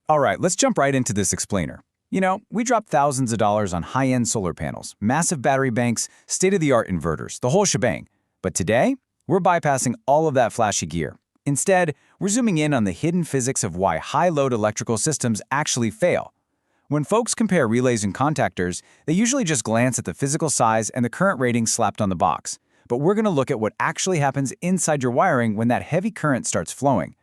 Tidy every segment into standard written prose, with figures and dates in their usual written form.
All right, let's jump right into this explainer. We dropped thousands of dollars on high-end solar panels, massive battery banks, state-of-the-art inverters, the whole shebang. But today, we're bypassing all of that flashy gear. Instead, we're zooming in on the hidden physics of why high-load electrical systems actually fail. When folks compare relays and contactors, they usually just glance at the physical size and the current rating slapped on the box. But we're going to look at what actually happens inside your wiring when that heavy current starts flowing.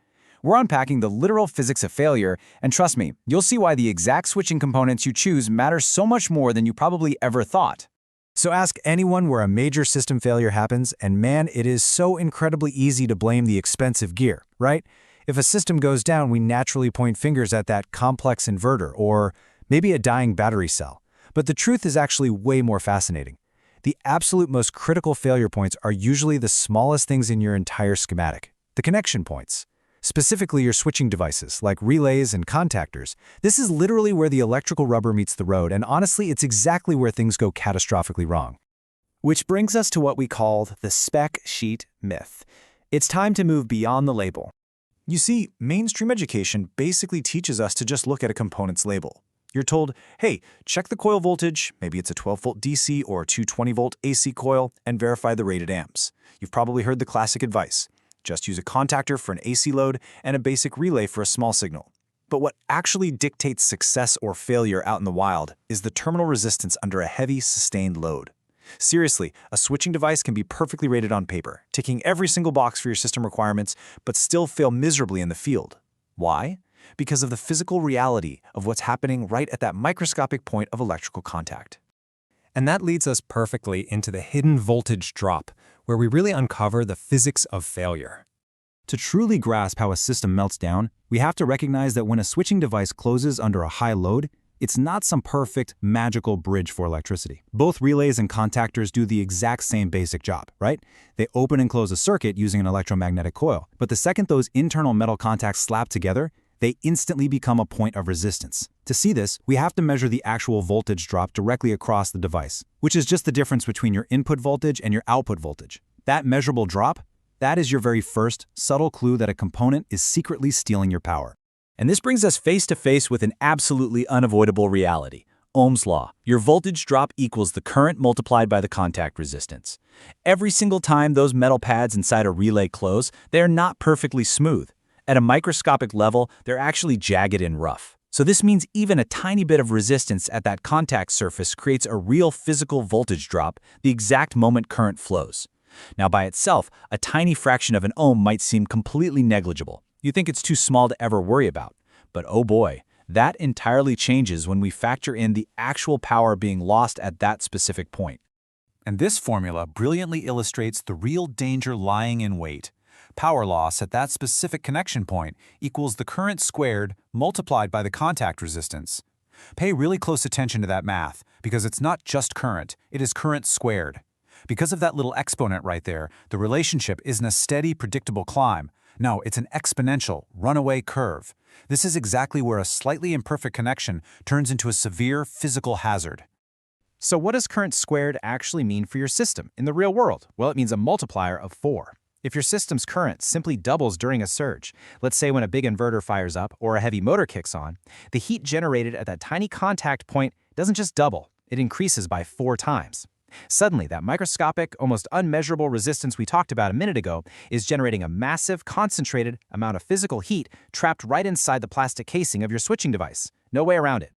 We're unpacking the literal physics of failure, and trust me, you'll see why the exact switching components you choose matter so much more than you probably ever thought. So ask anyone where a major system failure happens, and man, it is so incredibly easy to blame the expensive gear, right? If a system goes down, we naturally point fingers at that complex inverter or maybe a dying battery cell. But the truth is actually way more fascinating. The absolute most critical failure points are usually the smallest things in your entire schematic, the connection points. Specifically your switching devices, like relays and contactors. This is literally where the electrical rubber meets the road, and honestly, it's exactly where things go catastrophically wrong. Which brings us to what we call the spec sheet myth. It's time to move beyond the label. You see, mainstream education basically teaches us to just look at a component's label. You're told, hey, check the coil voltage, maybe it's a 12-volt DC or a 220-volt AC coil, and verify the rated amps. You've probably heard the classic advice. Just use a contactor for an AC load and a basic relay for a small signal. But what actually dictates success or failure out in the wild is the terminal resistance under a heavy, sustained load. Seriously, a switching device can be perfectly rated on paper, ticking every single box for your system requirements, but still fail miserably in the field. Why? Because of the physical reality of what's happening right at that microscopic point of electrical contact. And that leads us perfectly into the hidden voltage drop, where we really uncover the physics of failure. To truly grasp how a system melts down, we have to recognize that when a switching device closes under a high load, it's not some perfect, magical bridge for electricity. Both relays and contactors do the exact same basic job, right? They open and close a circuit using an electromagnetic coil, but the second those internal metal contacts slap together, they instantly become a point of resistance. To see this, we have to measure the actual voltage drop directly across the device, which is just the difference between your input voltage and your output voltage. That measurable drop, that is your very first, subtle clue that a component is secretly stealing your power. And this brings us face to face with an absolutely unavoidable reality. Ohm's law. Your voltage drop equals the current multiplied by the contact resistance. Every single time those metal pads inside a relay close, they are not perfectly smooth. At a microscopic level, they're actually jagged and rough. So this means even a tiny bit of resistance at that contact surface creates a real physical voltage drop the exact moment current flows. Now by itself, a tiny fraction of an ohm might seem completely negligible. You think it's too small to ever worry about. But oh boy, that entirely changes when we factor in the actual power being lost at that specific point. And this formula brilliantly illustrates the real danger lying in wait. Power loss at that specific connection point equals the current squared multiplied by the contact resistance. Pay really close attention to that math, because it's not just current, it is current squared. Because of that little exponent right there, the relationship isn't a steady, predictable climb. No, it's an exponential, runaway curve. This is exactly where a slightly imperfect connection turns into a severe physical hazard. So what does current squared actually mean for your system in the real world? Well, it means a multiplier of 4. If your system's current simply doubles during a surge, let's say when a big inverter fires up or a heavy motor kicks on, the heat generated at that tiny contact point doesn't just double, it increases by 4 times. Suddenly, that microscopic, almost unmeasurable resistance we talked about a minute ago is generating a massive, concentrated amount of physical heat trapped right inside the plastic casing of your switching device. No way around it.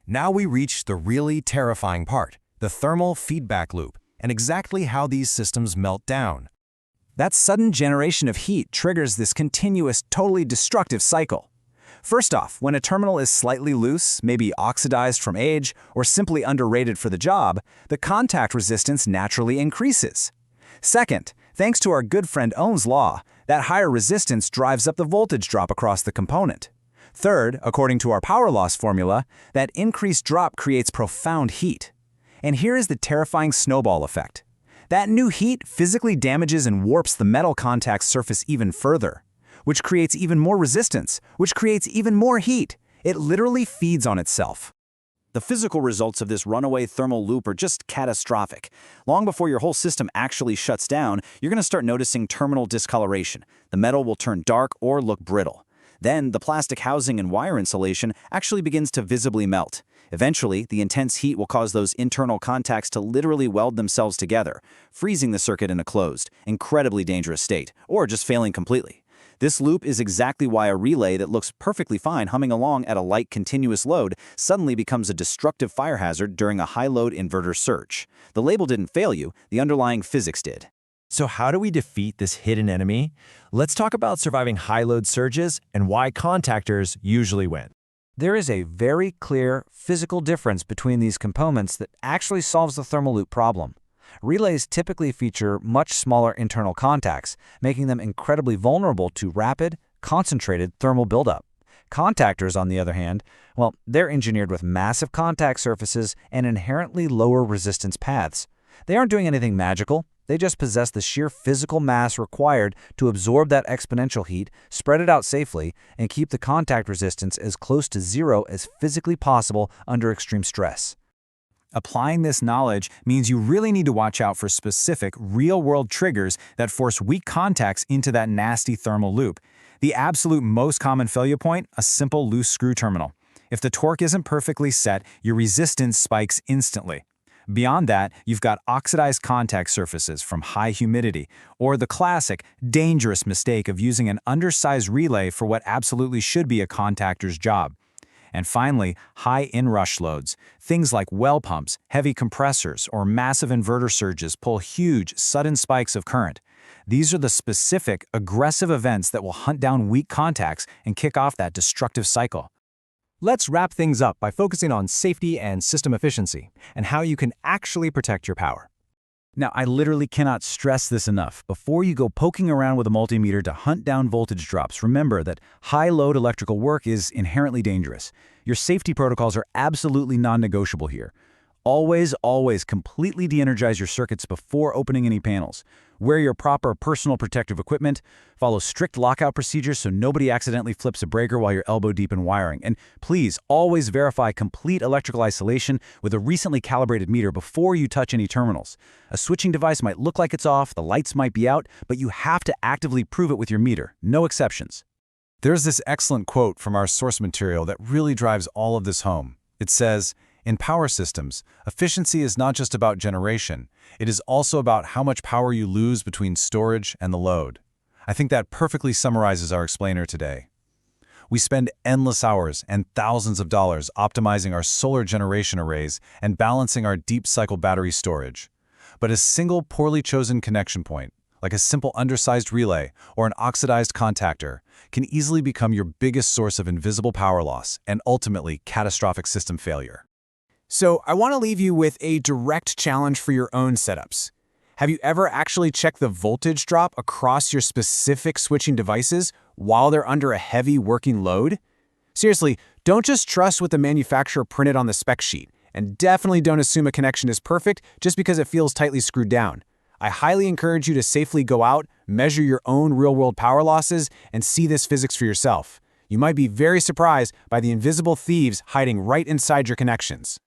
Now we reach the really terrifying part, the thermal feedback loop, and exactly how these systems melt down. That sudden generation of heat triggers this continuous, totally destructive cycle. First off, when a terminal is slightly loose, maybe oxidized from age, or simply underrated for the job, the contact resistance naturally increases. Second, thanks to our good friend Ohm's law, that higher resistance drives up the voltage drop across the component. Third, according to our power loss formula, that increased drop creates profound heat. And here is the terrifying snowball effect. That new heat physically damages and warps the metal contact surface even further, which creates even more resistance, which creates even more heat. It literally feeds on itself. The physical results of this runaway thermal loop are just catastrophic. Long before your whole system actually shuts down, you're going to start noticing terminal discoloration. The metal will turn dark or look brittle. Then, the plastic housing and wire insulation actually begins to visibly melt. Eventually, the intense heat will cause those internal contacts to literally weld themselves together, freezing the circuit in a closed, incredibly dangerous state, or just failing completely. This loop is exactly why a relay that looks perfectly fine humming along at a light continuous load suddenly becomes a destructive fire hazard during a high-load inverter surge. The label didn't fail you, the underlying physics did. So how do we defeat this hidden enemy? Let's talk about surviving high-load surges and why contactors usually win. There is a very clear physical difference between these components that actually solves the thermal loop problem. Relays typically feature much smaller internal contacts, making them incredibly vulnerable to rapid, concentrated thermal buildup. Contactors, on the other hand, well, they're engineered with massive contact surfaces and inherently lower resistance paths. They aren't doing anything magical. They just possess the sheer physical mass required to absorb that exponential heat, spread it out safely, and keep the contact resistance as close to zero as physically possible under extreme stress. Applying this knowledge means you really need to watch out for specific, real-world triggers that force weak contacts into that nasty thermal loop. The absolute most common failure point, a simple loose screw terminal. If the torque isn't perfectly set, your resistance spikes instantly. Beyond that, you've got oxidized contact surfaces from high humidity, or the classic, dangerous mistake of using an undersized relay for what absolutely should be a contactor's job. And finally, high inrush loads. Things like well pumps, heavy compressors, or massive inverter surges pull huge, sudden spikes of current. These are the specific, aggressive events that will hunt down weak contacts and kick off that destructive cycle. Let's wrap things up by focusing on safety and system efficiency, and how you can actually protect your power. Now, I literally cannot stress this enough. Before you go poking around with a multimeter to hunt down voltage drops, remember that high-load electrical work is inherently dangerous. Your safety protocols are absolutely non-negotiable here. Always completely de-energize your circuits before opening any panels. Wear your proper personal protective equipment. Follow strict lockout procedures so nobody accidentally flips a breaker while you're elbow deep in wiring. And please always verify complete electrical isolation with a recently calibrated meter before you touch any terminals. A switching device might look like it's off, the lights might be out, but you have to actively prove it with your meter. No exceptions. There's this excellent quote from our source material that really drives all of this home. It says, "In power systems, efficiency is not just about generation. It is also about how much power you lose between storage and the load." I think that perfectly summarizes our explainer today. We spend endless hours and thousands of dollars optimizing our solar generation arrays and balancing our deep cycle battery storage. But a single poorly chosen connection point, like a simple undersized relay or an oxidized contactor, can easily become your biggest source of invisible power loss and ultimately catastrophic system failure. So I want to leave you with a direct challenge for your own setups. Have you ever actually checked the voltage drop across your specific switching devices while they're under a heavy working load? Seriously, don't just trust what the manufacturer printed on the spec sheet, and definitely don't assume a connection is perfect just because it feels tightly screwed down. I highly encourage you to safely go out, measure your own real-world power losses, and see this physics for yourself. You might be very surprised by the invisible thieves hiding right inside your connections.